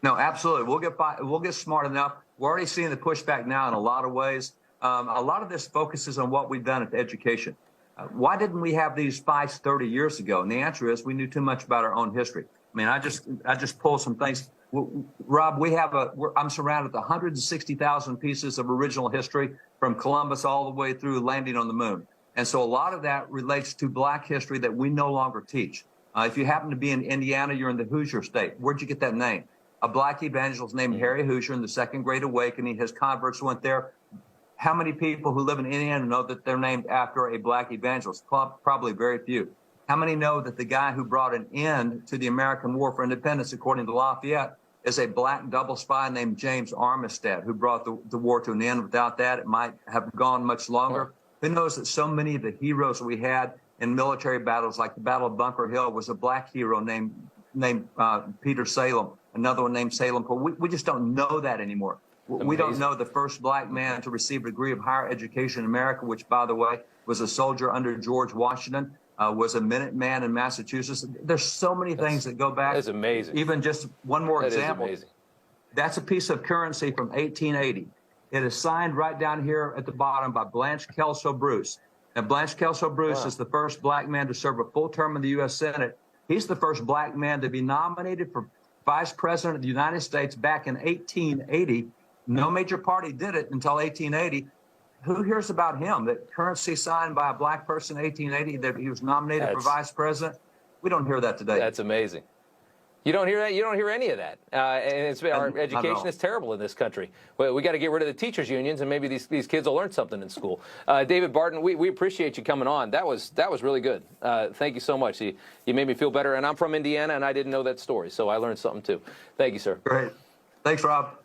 No, absolutely. We'll get by, we'll get smart enough. We're already seeing the pushback now in a lot of ways. A lot of this focuses on what we've done at education. Why didn't we have these fights 30 years ago? And the answer is we knew too much about our own history. I mean, I just pulled some things. Rob, I'm surrounded with 160,000 pieces of original history from Columbus all the way through landing on the moon. And so a lot of that relates to Black history that we no longer teach. If you happen to be in Indiana, you're in the Hoosier state. Where'd you get that name? A Black evangelist named Harry Hoosier in the Second Great Awakening. His converts went there. How many people who live in Indiana know that they're named after a Black evangelist? Probably very few. How many know that the guy who brought an end to the American War for Independence, according to Lafayette, is a Black double spy named James Armistead, who brought the war to an end? Without that, it might have gone much longer. Who knows that so many of the heroes we had in military battles, like the Battle of Bunker Hill, was a Black hero named Peter Salem, another one named Salem. We just don't know that anymore. Amazing. We don't know the first Black man to receive a degree of higher education in America, which, by the way, was a soldier under George Washington, was a Minuteman in Massachusetts. There's so many things that go back. That's amazing. Even just one more that example. Is amazing. That's a piece of currency from 1880. It is signed right down here at the bottom by Blanche Kelso Bruce. Now, Blanche Kelso Bruce is the first Black man to serve a full term in the U.S. Senate. He's the first Black man to be nominated for Vice President of the United States back in 1880. No major party did it until 1880. Who hears about him? That currency signed by a Black person in 1880, that he was nominated for Vice President? We don't hear that today. That's amazing. You don't hear that. You don't hear any of that. And our education is terrible in this country. We got to get rid of the teachers' unions, and maybe these kids will learn something in school. David Barton, we appreciate you coming on. That was really good. Thank you so much. You made me feel better. And I'm from Indiana, and I didn't know that story, so I learned something too. Thank you, sir. Great. Thanks, Rob.